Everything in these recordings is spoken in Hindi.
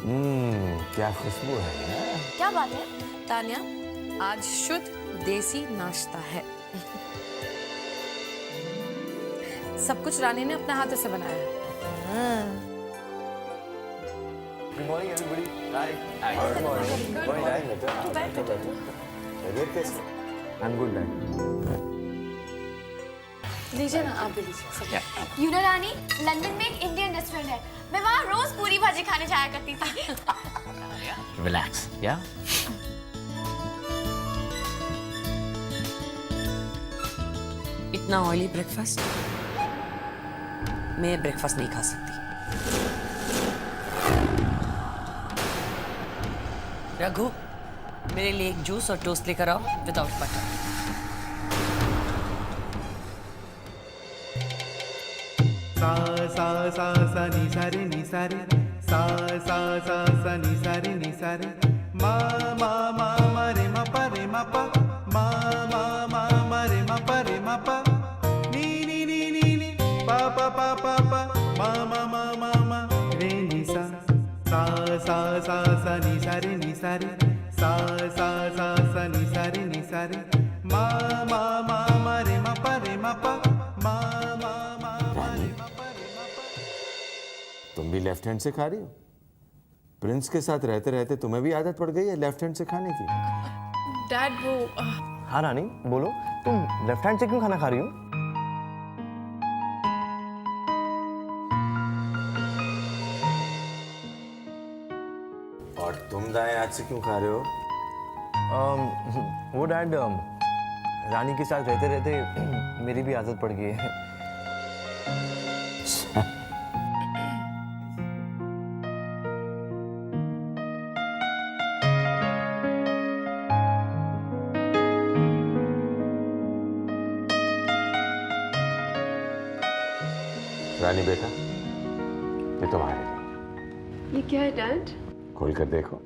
क्या खुशबू है ना। क्या बात है तान्या, आज शुद्ध देसी नाश्ता है। सब कुछ रानी ने अपने हाथों से बनाया है। Good morning everybody. Hi. Good morning. बैठो बैठो। खैरियत कैसे? I am good dad. लीजिए ना, आप भी लीजिए। यू नो रानी, लंदन में एक इंडियन रेस्टोरेंट है, मैं वहाँ रोज पूरी भाजी खाने जाया करती थी। रिलैक्स, या? इतना ऑयली ब्रेकफास्ट मैं ब्रेकफास्ट नहीं खा सकती। रघु, मेरे लिए एक जूस और टोस्ट लेकर आओ विदाउट बटर। सा सा सा नि सा रे नि सा रे सा सा सा सा नि सा रे नि सा रे मा मा मा मा रे मा पा रे मा पा मा मा मा मा रे मा पा रे मा पा नी नी नी नी नी पा पा पा पा पा मा मा मा मा मा रे नि सा सा सा सा सा नि सा रे नि सा रे सा सा सा सा नि सा रे नि सा रे मा मा मा मा रे मा पा रे मा पा मा मा मा मा रे मा पा रे मा पा। तुम भी लेफ्ट हैंड से खा रही हो? प्रिंस के साथ रहते रहते तुम्हें भी आदत पड़ गई है लेफ्ट हैंड से खाने की? डैड, वो हाँ रानी, बोलो, तुम लेफ्ट हैंड से क्यों खाना खा रही हो? और तुम दाएं हाथ से क्यों खा रहे हो? वो डैड, रानी के साथ रहते रहते मेरी भी आदत पड़ गई है। रानी बेटा, ये तुम्हारे लिए। ये क्या है डैड? खोल कर देखो।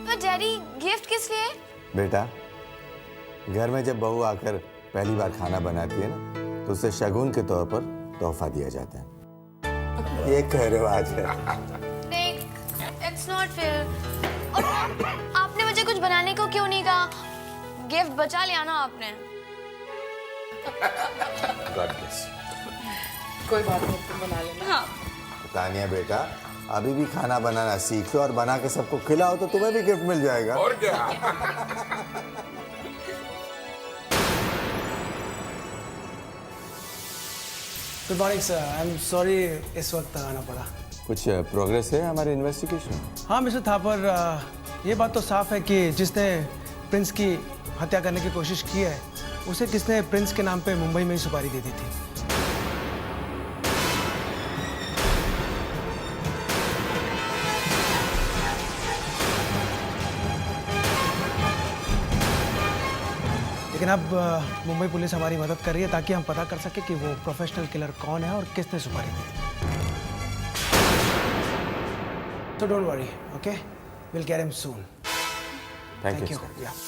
तो डैडी, गिफ्ट किस लिए? बेटा, घर में जब बहू आकर पहली बार खाना बनाती है ना, तो उसे शगुन के तौर पर तोहफा दिया जाता है। ये एक रिवाज है। नहीं, इट्स नॉट फेयर। और आपने मुझे कुछ बनाने को क्यों नहीं कहा? गिफ्ट बचा लिया ना आपने। God bless. कोई बात नहीं, तुम बना लेना। हाँ। तानिया बेटा, अभी भी खाना बनाना सीख लो और बना के सबको खिलाओ तो तुम्हें भी गिफ्ट मिल जाएगा। और क्या? Good morning sir, I am sorry इस वक्त आना पड़ा। कुछ प्रोग्रेस है हमारे इन्वेस्टिगेशन? हाँ मिस्टर थापर, ये बात तो साफ है कि जिसने प्रिंस की हत्या करने की कोशिश की है, उसे किसने प्रिंस के नाम पे मुंबई में ही सुपारी दे दी थी। लेकिन अब मुंबई पुलिस हमारी मदद कर रही है ताकि हम पता कर सके कि वो प्रोफेशनल किलर कौन है और किसने सुपारी दी। So don't worry, okay? We'll get him soon. Thank you. Yeah.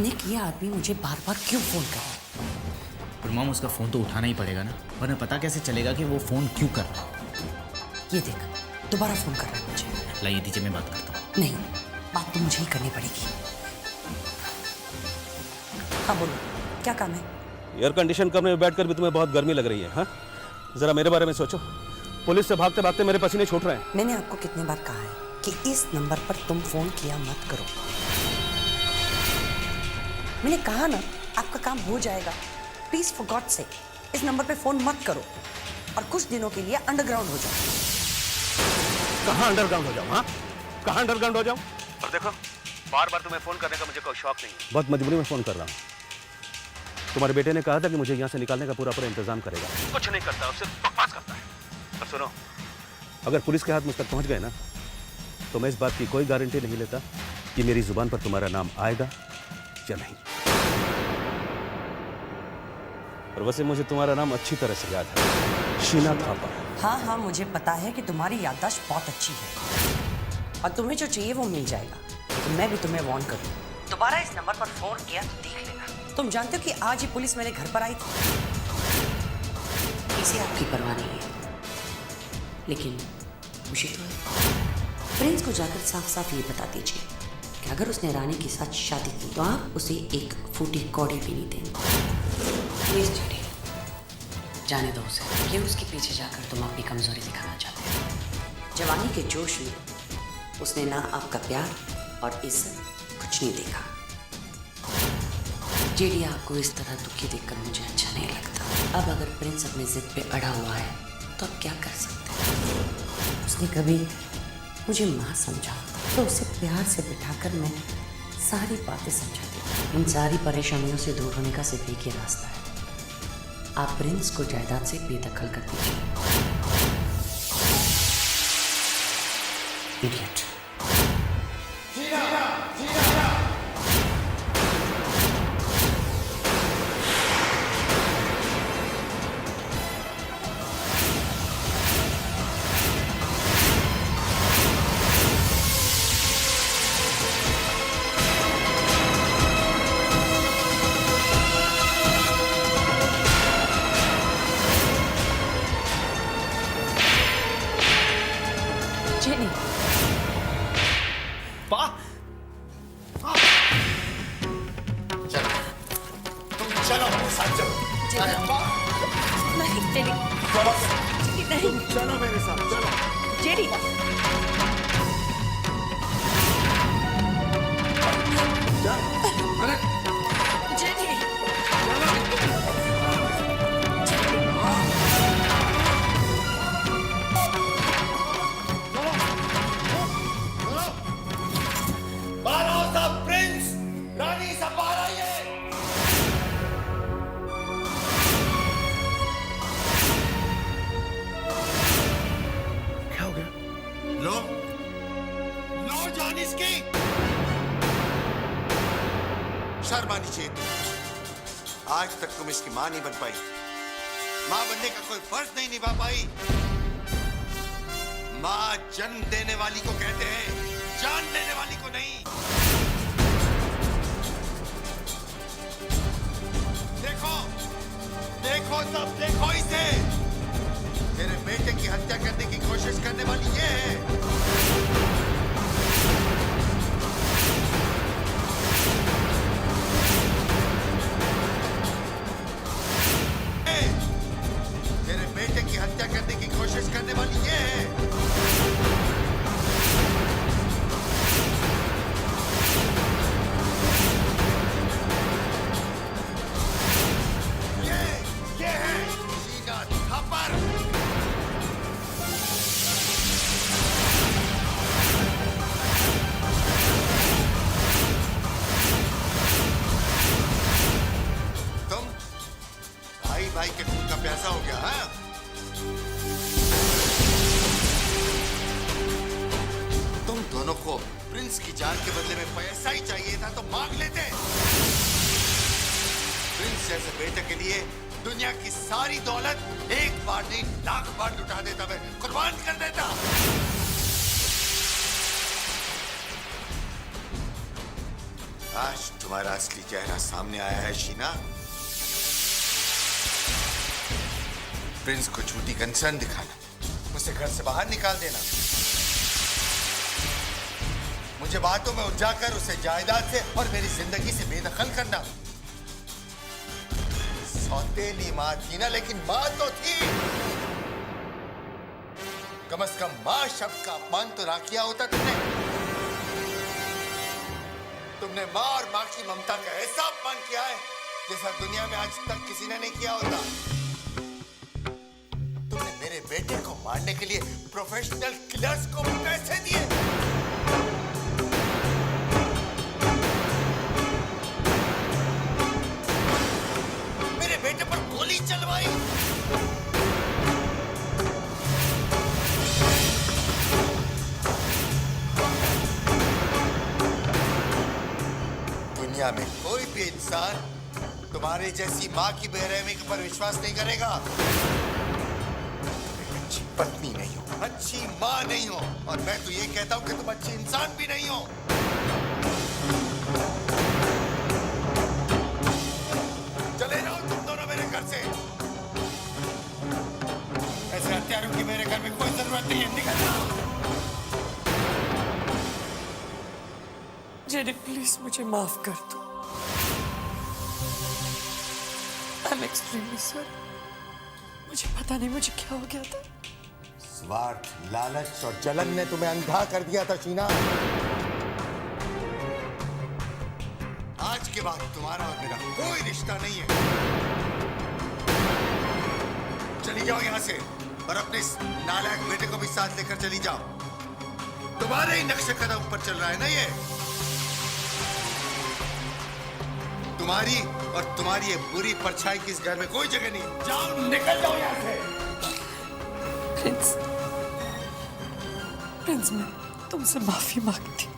निक, ये आदमी मुझे बार बार क्यों फोन कर रहा है? पर मॉम, उसका फोन तो उठाना ही पड़ेगा ना, वरना पता कैसे चलेगा कि वो फोन क्यों कर रहा है। ये देख, दोबारा फोन कर रहा है मुझे। लाइए दीजिए, मैं बात करता हूँ। नहीं, बात तो मुझे ही करनी पड़ेगी। हाँ बोलो, क्या काम है? एयर कंडीशन कमरे में बैठकर भी तुम्हें बहुत गर्मी लग रही है। हाँ, जरा मेरे बारे में सोचो। पुलिस से भागते भागते मेरे पसीने छूट रहे हैं। मैंने आपको कितने बार कहा है कि इस नंबर पर तुम फोन किया मत करो। मैंने कहा ना आपका काम हो जाएगा। प्लीज फॉर गॉड से इस नंबर पे फोन मत करो और कुछ दिनों के लिए अंडरग्राउंड हो जाओ। कहाँ अंडरग्राउंड हो जाऊँ? हाँ, कहाँ अंडरग्राउंड हो जाऊँ? और देखो, बार बार तुम्हें फोन करने का मुझे कोई शौक नहीं है, बहुत मजबूरी में फोन कर रहा हूँ। तुम्हारे बेटे ने कहा था कि मुझे यहाँ से निकालने का पूरा इंतजाम करेगा, कुछ नहीं करता, सिर्फ बकवास करता है। और सुनो, अगर पुलिस के हाथ मुझ तक पहुँच गए ना, तो मैं इस बात की कोई गारंटी नहीं लेता कि मेरी जुबान पर तुम्हारा नाम आएगा या नहीं। और वैसे मुझे तुम्हारा नाम अच्छी तरह से याद है, शीना थापा। हाँ, मुझे पता है कि तुम्हारी याददाश्त बहुत अच्छी है और तुम्हें जो चाहिए वो मिल जाएगा। तो मैं भी तुम्हें वार्न करूँ, दोबारा इस नंबर पर फोन किया तो देख लेना। तुम जानते हो कि आज ही पुलिस मेरे घर पर आई थी। इसे आपकी परवाह नहीं है, लेकिन मुझे तो है। प्रिंस को जाकर साफ साफ ये बता दीजिए कि अगर उसने रानी के साथ शादी की तो आप उसे एक फूटी कौड़ी भी नहीं देंगे। प्लीज जेडी, जाने दो उसे। ये उसके पीछे जाकर तुम अपनी कमजोरी दिखाना चाहते हो। जवानी के जोश में उसने ना आपका प्यार और इज्जत कुछ नहीं देखा। जेडी, आपको इस तरह दुखी देखकर मुझे अच्छा नहीं लगता। अब अगर प्रिंस अपनी जिद पे अड़ा हुआ है तो अब क्या कर सकते हैं? उसने कभी मुझे माँ समझा तो उसे प्यार से बिठाकर मैं सारी बातें समझाती। इन सारी परेशानियों से दूर होने का सिर्फ एक ही रास्ता है, आप प्रिंस को जायदाद से बेदखल कर दीजिए। इडियट। जेडी, चलो मेरे साथ चलो। नहीं जेडी, नहीं चलो मेरे साथ चलो। जेडी। लो जान इसकी। शर्म आनी चाहिए तुम। आज तक तुम इसकी मां नहीं बन पाई, मां बनने का कोई फर्ज नहीं निभा पाई। मां जन्म देने वाली को कहते हैं, जान लेने वाली को नहीं। देखो देखो सब देखो इसे। तेरे बेटे की हत्या करने की कोशिश करने वाली ये है। तेरे बेटे की हत्या करने की कोशिश करने वाली ये है। ये है शीना थापर। भाई के खून का प्यासा हो गया। हाँ, तुम दोनों को प्रिंस की जान के बदले में पैसा ही चाहिए था तो मांग लेते। प्रिंस जैसे बेटे के लिए दुनिया की सारी दौलत एक बार नहीं लाख बार लुटा देता, मैं कुर्बान कर देता। आज तुम्हारा असली चेहरा सामने आया है शीना। प्रिंस को झूठी कंसर्न दिखाना, उसे घर से बाहर निकाल देना, मुझे बातों में उलझाकर उसे जायदाद से और मेरी जिंदगी से बेदखल करना। सौतेली मां थी ना, लेकिन मां तो थी। कम से कम मां शब्द का अपमान तो ना किया होता तुमने। तुम तुमने माँ और माँ की ममता का ऐसा अपमान किया है जैसा दुनिया में आज तक किसी ने नहीं किया होता। तुमने मेरे बेटे को मारने के लिए प्रोफेशनल किलर्स को पैसे दिए। मेरे बेटे पर गोली चलवाई। दुनिया में कोई भी इंसान तुम्हारे जैसी माँ की बेरहमी पर विश्वास नहीं करेगा। तुम अच्छी पत्नी नहीं हो, अच्छी माँ नहीं हो, और मैं तो ये कहता हूँ कि तुम अच्छी इंसान भी नहीं हो। चले जाओ तुम दोनों मेरे घर से। ऐसे हत्यारों की मेरे घर में कोई जरूरत नहीं है। निकल जाओ। जेडी प्लीज मुझे माफ कर दो। I am extremely sorry. मुझे पता नहीं मुझे क्या हो गया था। स्वार्थ, लालच और जलन ने तुम्हें अंधा कर दिया था शीना। आज के बाद तुम्हारा और मेरा कोई रिश्ता नहीं है। चली जाओ यहाँ से और अपने इस नालायक बेटे को भी साथ लेकर चली जाओ। तुम्हारे ही नक्शे कदम पर चल रहा है ना ये। तुम्हारी और तुम्हारी ये बुरी परछाई की इस घर में कोई जगह नहीं। जाओ, निकल जाओ यहाँ से। प्रिंस, प्रिंस मैं तुमसे माफी मांगती हूँ।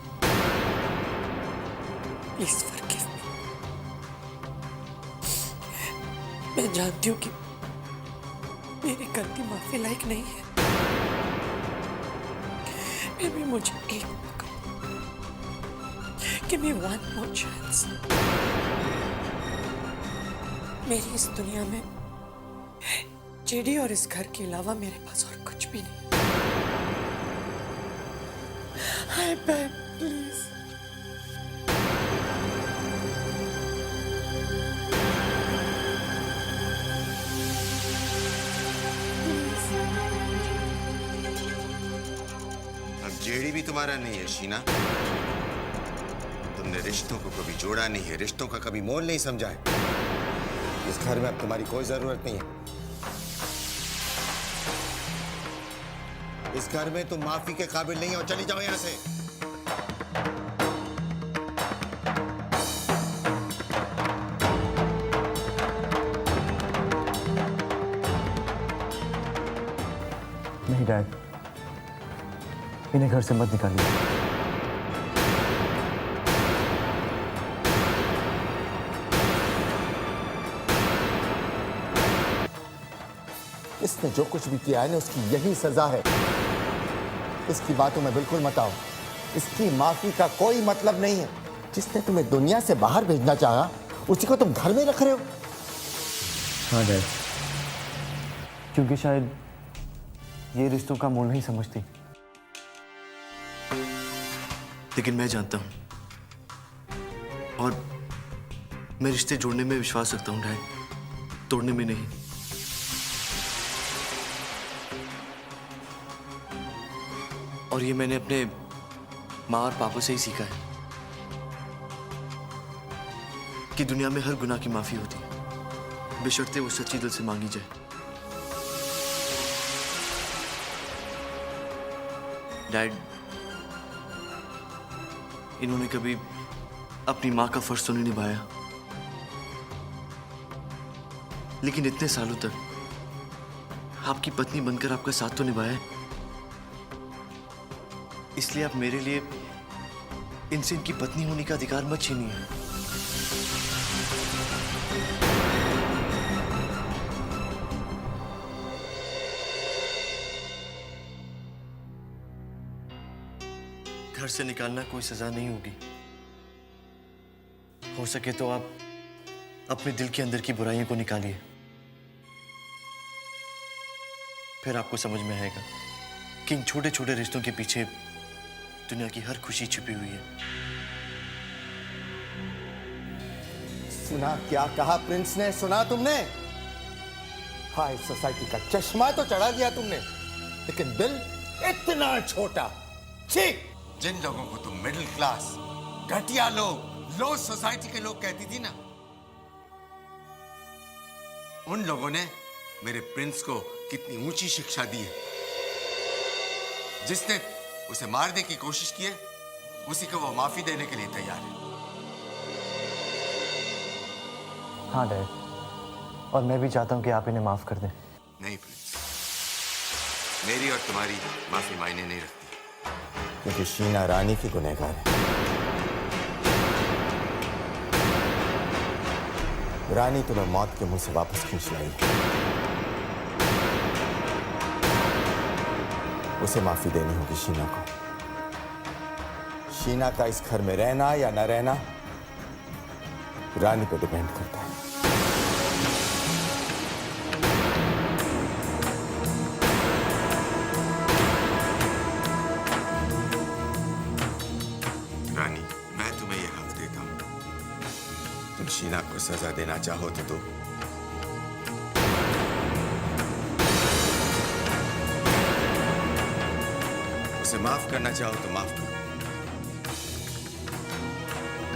Please forgive me. मैं जानती हूँ कि मेरी गलती माफी लायक नहीं है, फिर भी मुझे एक मौका, give me one more chance. मेरी इस दुनिया में जेडी और इस घर के अलावा मेरे पास और कुछ भी नहीं। I beg, please. अब जेडी भी तुम्हारा नहीं है शीना। तुमने रिश्तों को कभी जोड़ा नहीं है, रिश्तों का कभी मोल नहीं समझा है। इस घर में अब तुम्हारी कोई जरूरत नहीं है। इस घर में तुम माफी के काबिल नहीं हो। चली जाओ यहां से। नहीं डैड, इन्हें घर से मत निकालिए। इसने जो कुछ भी किया है ना, उसकी यही सजा है। इसकी बातों में बिल्कुल मत आओ। इसकी माफी का कोई मतलब नहीं है। जिसने तुम्हें दुनिया से बाहर भेजना चाहा, उसी को तुम घर में रख रहे हो। हाँ डैड, क्योंकि शायद ये रिश्तों का मोल नहीं समझती। लेकिन मैं जानता हूं, और मैं रिश्ते जोड़ने में विश्वास रखता हूं डैड, तोड़ने में नहीं। और ये मैंने अपने माँ और पापा से ही सीखा है कि दुनिया में हर गुनाह की माफी होती है, बशर्ते वो सच्ची दिल से मांगी जाए। डैड, इन्होंने कभी अपनी माँ का फर्ज तो नहीं निभाया, लेकिन इतने सालों तक आपकी पत्नी बनकर आपका साथ तो निभाया है। इसलिए आप मेरे लिए इनसे इनकी पत्नी होने का अधिकार मत छीनिए। घर से निकालना कोई सजा नहीं होगी। हो सके तो आप अपने दिल के अंदर की बुराइयों को निकालिए, फिर आपको समझ में आएगा कि इन छोटे छोटे रिश्तों के पीछे दुनिया की हर खुशी छिपी हुई है। सुना क्या कहा प्रिंस ने? सुना तुमने? हाई सोसाइटी का चश्मा तो चढ़ा दिया तुमने, लेकिन दिल इतना छोटा। ठीक, जिन लोगों को तुम मिडिल क्लास, घटिया लोग, लो सोसाइटी के लोग कहती थी ना, उन लोगों ने मेरे प्रिंस को कितनी ऊंची शिक्षा दी है। जिसने उसे मारने की कोशिश की है, उसी को वो माफी देने के लिए तैयार है। हाँ डैड, और मैं भी चाहता हूँ कि आप इन्हें माफ कर दें। नहीं प्रिंस, मेरी और तुम्हारी माफी मायने नहीं रखती, क्योंकि शीना रानी की गुनहगार है। रानी तुम्हें मौत के मुंह से वापस खींच लाई, उसे माफी देनी होगी शीना को। शीना का इस घर में रहना या न रहना रानी पे डिपेंड करता है। रानी, मैं तुम्हें यह हक देता हूं, तुम शीना को सजा देना चाहो तो दो। उसे माफ करना चाहो तो माफ करो।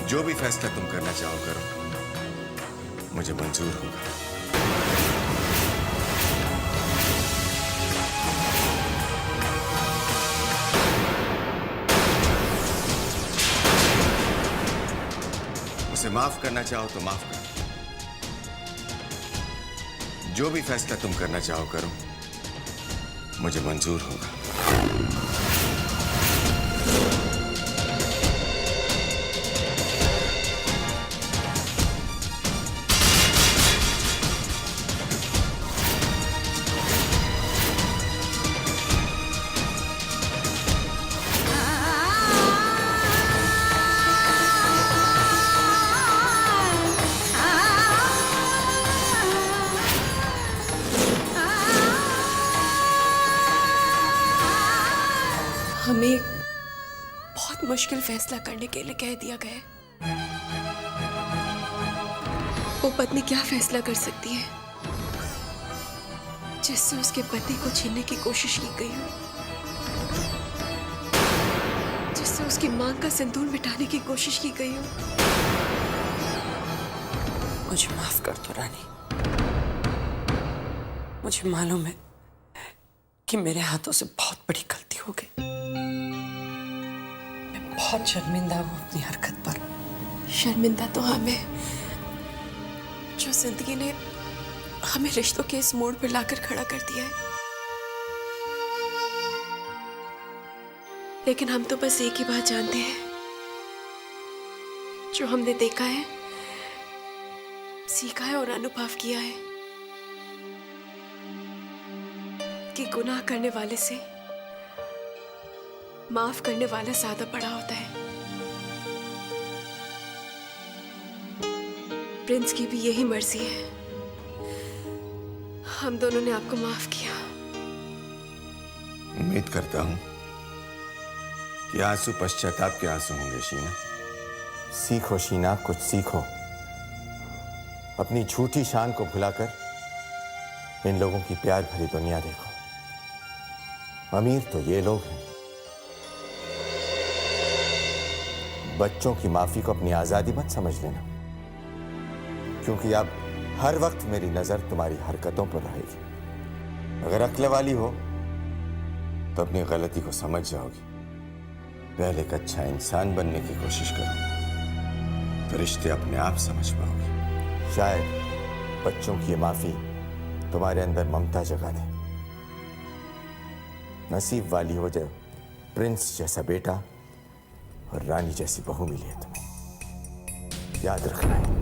जो भी फैसला तुम करना चाहो करो, मुझे मंजूर होगा। उसे माफ करना चाहो तो माफ करो। जो भी फैसला तुम करना चाहो करो, मुझे मंजूर होगा। हमें बहुत मुश्किल फैसला करने के लिए कह दिया गया है। वो पत्नी क्या फैसला कर सकती है जिससे उसके पति को छीनने की कोशिश की गई हो, जिससे उसकी मांग का सिंदूर मिटाने की कोशिश की गई हो। मुझे माफ कर दो रानी। मुझे मालूम है कि मेरे हाथों से बहुत बड़ी गलती हो गई। बहुत शर्मिंदा हूँ अपनी हरकत पर। शर्मिंदा तो हमें, जो जिंदगी ने हमें रिश्तों के इस मोड़ पर लाकर खड़ा कर दिया है। लेकिन हम तो बस एक ही बात जानते हैं, जो हमने देखा है, सीखा है और अनुभव किया है, कि गुनाह करने वाले से माफ करने वाला ज्यादा बड़ा होता है। प्रिंस की भी यही मर्जी है। हम दोनों ने आपको माफ किया। उम्मीद करता हूं कि आंसू पश्चाताप के आंसू होंगे शीना। सीखो शीना, कुछ सीखो। अपनी झूठी शान को भुलाकर इन लोगों की प्यार भरी दुनिया देखो। अमीर तो ये लोग हैं। बच्चों की माफी को अपनी आजादी मत समझ लेना, क्योंकि अब हर वक्त मेरी नजर तुम्हारी हरकतों पर रहेगी। अगर अक्ल वाली हो तो अपनी गलती को समझ जाओगी। पहले एक अच्छा इंसान बनने की कोशिश करो, तो रिश्ते अपने आप समझ पाओगे। शायद बच्चों की ये माफी तुम्हारे अंदर ममता जगा दे। नसीब वाली हो जाए, प्रिंस जैसा बेटा और रानी जैसी बहू मिली है तुम्हें। याद रखना है।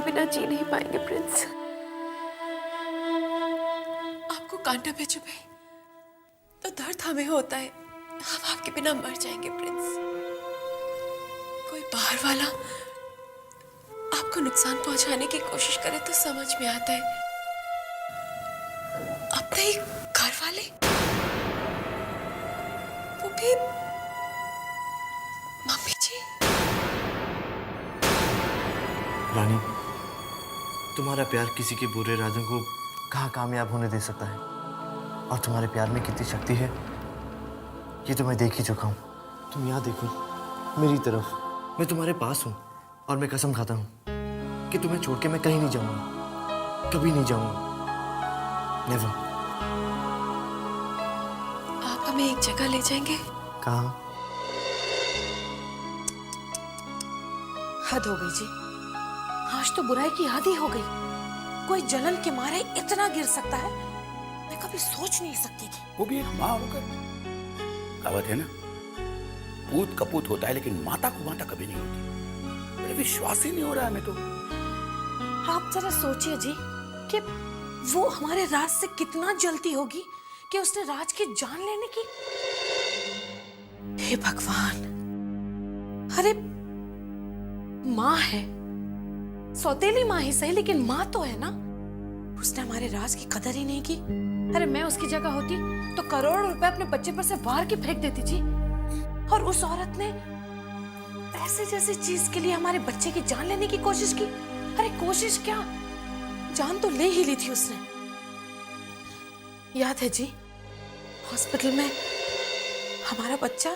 बिना जी नहीं पाएंगे प्रिंस। आपको कांटा पे चुभे तो दर्द हमें होता है, हम आपके बिना मर जाएंगे प्रिंस। कोई बाहर वाला आपको नुकसान पहुंचाने की कोशिश करे तो समझ में आता है, अपने ही घर वाले, वो भी मम्मी जी। रानी, तुम्हारा प्यार किसी के बुरे इरादों को कहाँ कामयाब होने दे सकता है, और तुम्हारे प्यार में कितनी शक्ति है ये तो मैं देख ही चुका हूँ। तुम यहाँ देखो मेरी तरफ, मैं तुम्हारे पास हूँ और मैं कसम खाता हूँ कि तुम्हें छोड़ के मैं कहीं नहीं जाऊंगा, कभी नहीं जाऊंगा, नेवर। आप हमें एक जगह ले जाएंगे? कहाँ? हद हो गई जी, आज तो बुराई की हद ही हो गई। कोई जलन के मारे इतना गिर सकता है, मैं कभी सोच नहीं सकती थी। वो भी एक माँ होकर। कहावत है ना, पूत कपूत होता है लेकिन माता को माता कभी नहीं होती। मेरे विश्वास ही नहीं हो रहा है हमें तो। आप जरा सोचिए जी कि वो हमारे राज से कितना जलती होगी कि उसने राज की जान लेने की। हे भगवान, अरे माँ है, सौतेली माँ ही सही लेकिन माँ तो है ना। उसने हमारे राज की कदर ही नहीं की। अरे मैं उसकी जगह होती तो करोड़ों रुपए अपने बच्चे पर से बाहर की फेंक देती जी। और उस औरत ने पैसे जैसी चीज के लिए हमारे बच्चे की जान लेने की कोशिश की। अरे कोशिश क्या, जान तो ले ही ली थी उसने। याद है जी, हॉस्पिटल में हमारा बच्चा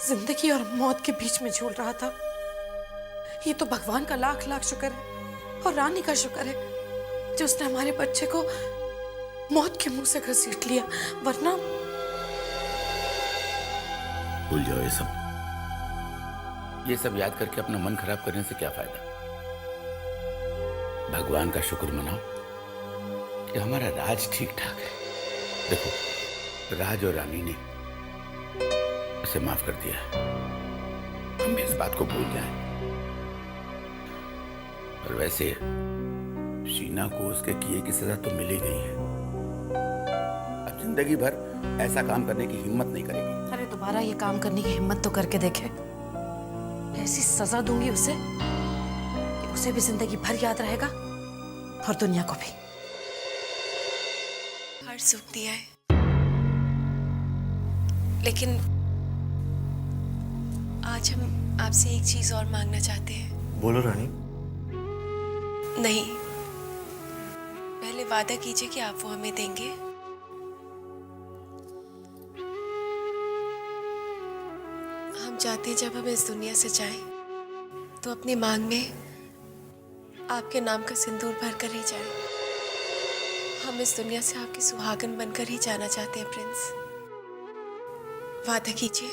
जिंदगी और मौत के बीच में झूल रहा था। ये तो भगवान का लाख लाख शुक्र है और रानी का शुक्र है जो उसने हमारे बच्चे को मौत के मुंह से घसीट लिया, वरना। भूल जाओ ये सब याद करके अपना मन खराब करने से क्या फायदा। भगवान का शुक्र मनाओ कि हमारा राज ठीक ठाक है। देखो, राज और रानी ने उसे माफ कर दिया है, हम इस बात को भूल जाएं। और वैसे शीना को उसके किए की सजा तो मिल ही गई है, अब जिंदगी भर ऐसा काम करने की हिम्मत नहीं करेगी। अरे दोबारा ये काम करने की हिम्मत तो करके देखे। ऐसी सजा दूंगी उसे कि उसे भी जिंदगी भर याद रहेगा और दुनिया को भी। हर सुख दिया है, लेकिन आज हम आपसे एक चीज और मांगना चाहते हैं। बोलो रानी। नहीं, पहले वादा कीजिए कि आप वो हमें देंगे। हम चाहते हैं जब हम इस दुनिया से जाएं तो अपनी मांग में आपके नाम का सिंदूर भर कर ही जाएं। हम इस दुनिया से आपकी सुहागन बनकर ही जाना चाहते हैं प्रिंस। वादा कीजिए।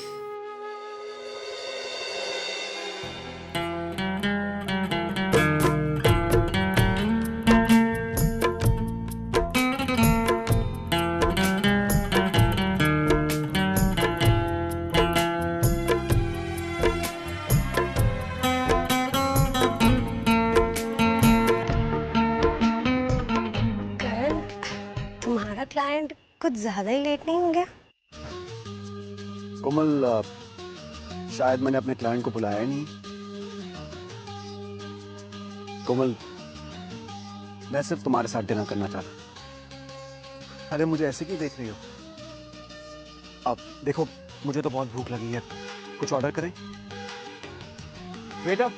तुम्हारा क्लाइंट कुछ ज्यादा ही लेट नहीं हो गया? कोमल, शायद मैंने अपने क्लाइंट को बुलाया नहीं। कोमल, मैं सिर्फ तुम्हारे साथ डिनर करना चाहता। अरे मुझे ऐसे क्यों देख रही हो? अब देखो, मुझे तो बहुत भूख लगी है, कुछ ऑर्डर करें? Wait up.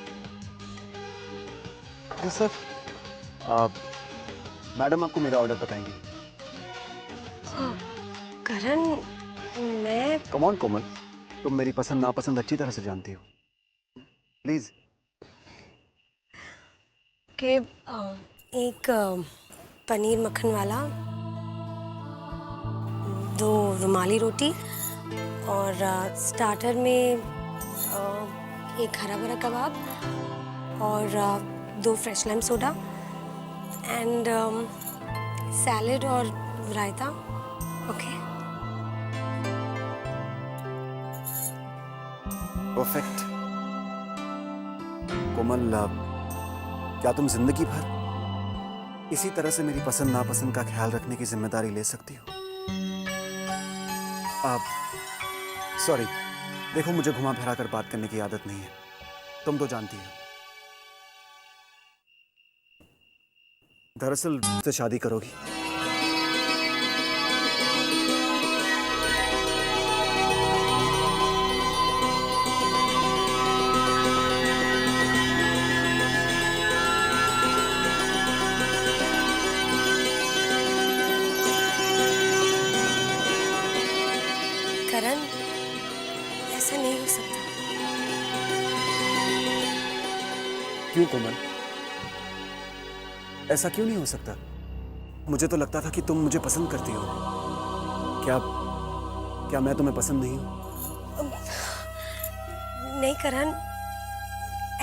Yes sir. Madam आपको मेरा ऑर्डर बताएंगी। करण, मैं। कम ऑन कोमल, तुम मेरी पसंद नापसंद अच्छी तरह से जानती हो। प्लीज। के एक पनीर मक्खन वाला, 2 रुमाली रोटी और स्टार्टर में एक हरा भरा कबाब और 2 fresh lime soda and salad और रायता। Okay, perfect. कोमल, क्या तुम जिंदगी भर इसी तरह से मेरी पसंद नापसंद का ख्याल रखने की जिम्मेदारी ले सकती हो? आप सॉरी, देखो मुझे घुमा फिरा कर बात करने की आदत नहीं है, तुम तो जानती हो। दरअसल मुझसे शादी करोगी? करण, ऐसा नहीं हो सकता। क्यों कोमल, ऐसा क्यों नहीं हो सकता? मुझे तो लगता था कि तुम मुझे पसंद करती हो। क्या मैं तुम्हें पसंद नहीं हूं? नहीं करण,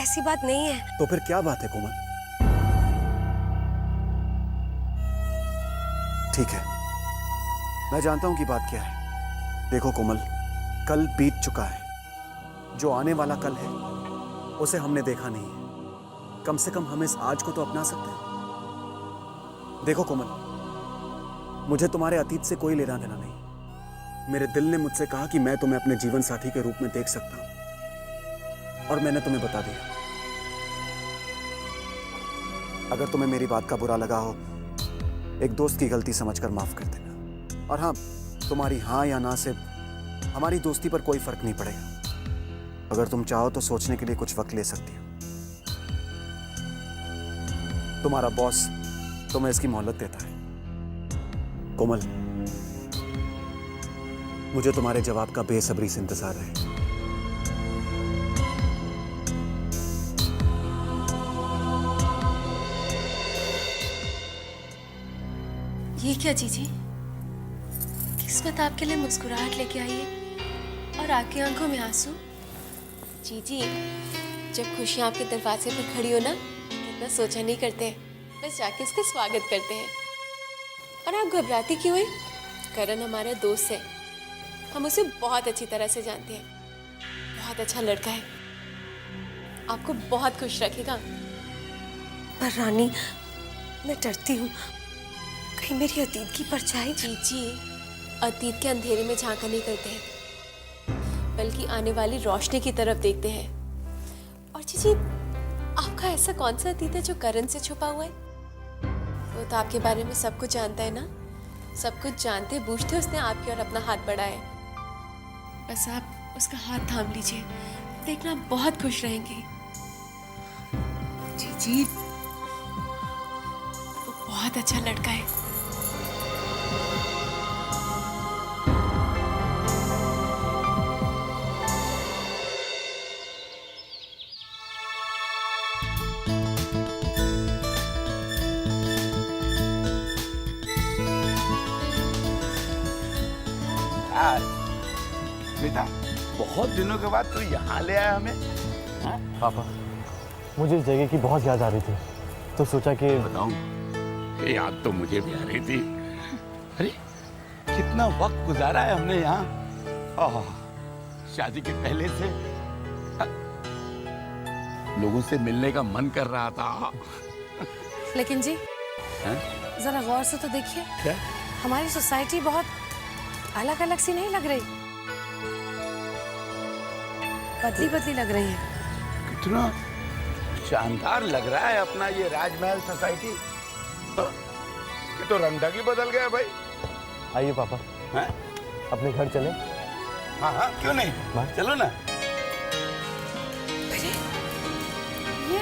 ऐसी बात नहीं है। तो फिर क्या बात है कोमल? ठीक है, मैं जानता हूं कि बात क्या है। देखो कोमल, कल बीत चुका है। जो आने वाला कल है उसे हमने देखा नहीं है। कम से कम हम इस आज को तो अपना सकते हैं। देखो कोमल, मुझे तुम्हारे अतीत से कोई लेना देना नहीं। मेरे दिल ने मुझसे कहा कि मैं तुम्हें अपने जीवन साथी के रूप में देख सकता हूं, और मैंने तुम्हें बता दिया। अगर तुम्हें मेरी बात का बुरा लगा हो, एक दोस्त की गलती समझकर माफ कर देना। और हाँ, तुम्हारी हाँ या ना से हमारी दोस्ती पर कोई फर्क नहीं पड़ेगा। अगर तुम चाहो तो सोचने के लिए कुछ वक्त ले सकती हो। तुम्हारा बॉस तुम्हें इसकी मोहलत देता है। कोमल, मुझे तुम्हारे जवाब का बेसब्री से इंतजार है। ये क्या जीजी? किस्मत आपके लिए मुस्कुराहट लेके आई है और आपकी आंखों में आंसू। जीजी, जब खुशियाँ आपके दरवाजे पर खड़ी हो ना, इतना सोचा नहीं करते, बस जाके उसका स्वागत करते हैं। और आप घबराती क्यों हैं? करण हमारा दोस्त है, हम उसे बहुत अच्छी तरह से जानते हैं। बहुत अच्छा लड़का है, आपको बहुत खुश रखेगा। पर रानी, मैं डरती हूँ कहीं मेरी अतीत की परछाई। जीजी, अतीत के अंधेरे में झांका नहीं करते हैं, बल्कि आने वाली रोशनी की तरफ देखते हैं। और जीजी, आपका ऐसा कौन सा अतीत है जो करण से छुपा हुआ है? वो तो आपके बारे में सब कुछ जानता है ना। सब कुछ जानते बूझते उसने आपकी ओर अपना हाथ बढ़ाया है। बस आप उसका हाथ थाम लीजिए, देखना बहुत खुश रहेंगे। जीजी, वो बहुत अच्छा लड़का है। बेटा, बहुत दिनों के बाद तू यहाँ ले आया हमें। हाँ? पापा, मुझे इस जगह की बहुत याद आ रही थी, तो सोचा कि बताऊं, ये याद तो मुझे भी आ रही थी। अरे कितना वक्त गुजारा है हमने यहाँ। शादी के पहले से लोगों से मिलने का मन कर रहा था। लेकिन जी, है? जरा गौर से तो देखिए, क्या? हमारी सोसाइटी बहुत अलग अलग सी नहीं लग रही, बदली बदली लग रही है। कितना शानदार लग रहा है अपना ये राजमहल सोसाइटी। ये तो रंग ढंग ही बदल गया भाई। आइए पापा, हैं? अपने घर चले। हाँ हाँ, क्यों नहीं, चलो ना। अरे ये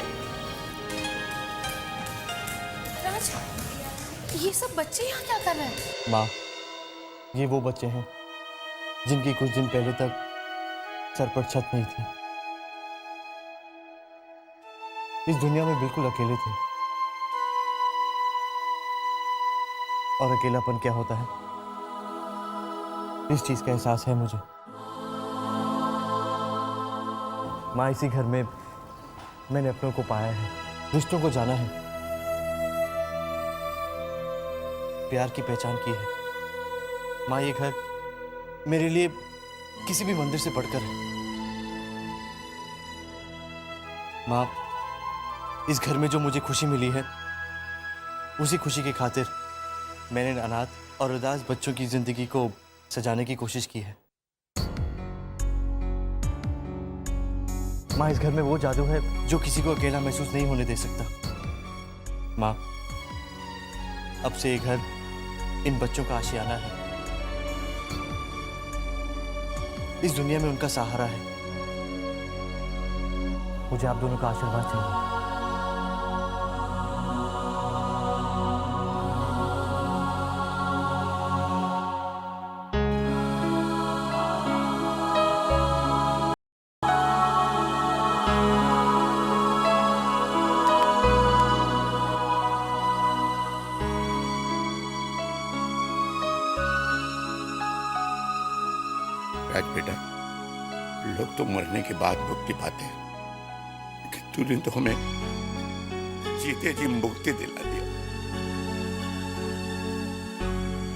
राज, ये सब बच्चे यहाँ क्या कर रहे हैं? माँ, ये वो बच्चे हैं जिनकी कुछ दिन पहले तक सर पर छत नहीं थी। इस दुनिया में बिल्कुल अकेले थे। और अकेलापन क्या होता है, इस चीज का एहसास है मुझे। माँ, इसी घर में मैंने अपनों को पाया है, रिश्तों को जाना है, प्यार की पहचान की है। माँ, ये घर मेरे लिए किसी भी मंदिर से बढ़कर है। माँ, इस घर में जो मुझे खुशी मिली है, उसी खुशी की खातिर मैंने इन अनाथ और उदास बच्चों की जिंदगी को सजाने की कोशिश की है। माँ, इस घर में वो जादू है जो किसी को अकेला महसूस नहीं होने दे सकता। माँ, अब से ये घर इन बच्चों का आशियाना है। इस दुनिया में उनका सहारा है। मुझे आप दोनों का आशीर्वाद चाहिए। राज बेटा, लोग तो मरने के बाद मुक्ति पाते हैं, लेकिन तूने तो हमें जीते जी मुक्ति दिला दिया।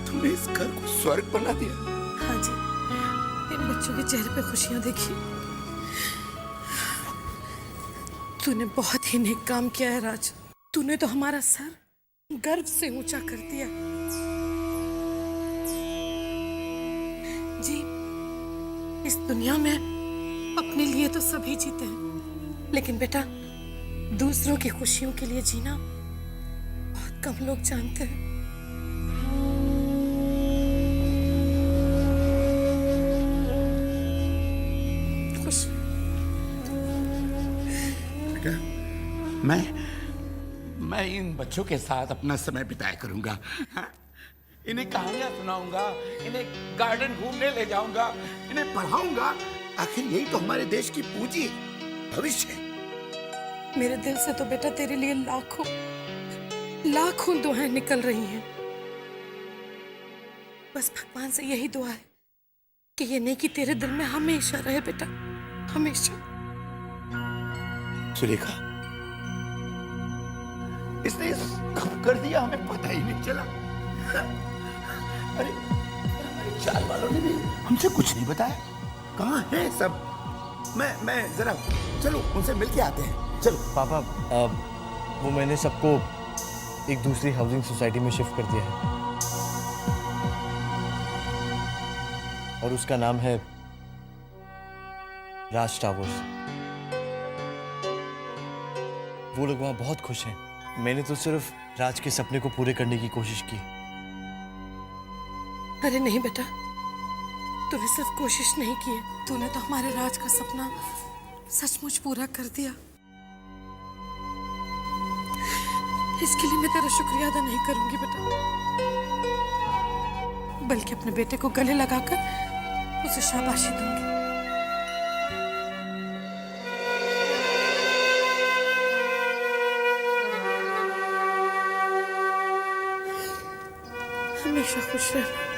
तूने इस घर को स्वर्ग बना दिया। हाँ जी, इन बच्चों के चेहरे पे खुशियां देखी। तूने बहुत ही नेक काम किया है राज। तूने तो हमारा सर गर्व से ऊंचा कर दिया। जी, इस दुनिया में अपने लिए तो सभी जीते हैं, लेकिन बेटा दूसरों की खुशियों के लिए जीना बहुत कम लोग जानते हैं। खुश बेटा, मैं इन बच्चों के साथ अपना समय बिताया करूंगा। हाँ? इन्हें कहानियां सुनाऊंगा, इन्हें गार्डन घूमने ले जाऊंगा, इन्हें पढ़ाऊंगा। आखिर यही तो हमारे देश की पूंजी, भविष्य है। मेरे दिल से तो बेटा तेरे लिए लाखों लाखों दुआएं निकल रही हैं। बस भगवान से यही दुआ है कि ये नेकी तेरे दिल में हमेशा रहे बेटा, हमेशा। सुलेखा, इसने कब कर दिया हमें पता ही नहीं चला। अरे हमारे चाल वालों ने भी हमसे कुछ नहीं बताया। कहाँ है सब? मैं जरा चलो उनसे मिल के आते हैं। चलो। पापा, वो मैंने सबको एक दूसरी हाउसिंग सोसाइटी में शिफ्ट कर दिया है, और उसका नाम है राज टावर्स। वो लोग वहां बहुत खुश हैं। मैंने तो सिर्फ राज के सपने को पूरे करने की कोशिश की। अरे नहीं बेटा, तूने सिर्फ कोशिश नहीं की है, तूने तो हमारे राज का सपना सचमुच पूरा कर दिया। इसके लिए मैं तेरा शुक्रिया अदा नहीं करूंगी बेटा, बल्कि अपने बेटे को गले लगाकर उसे शाबाशी दूंगी। हमेशा खुश रहना।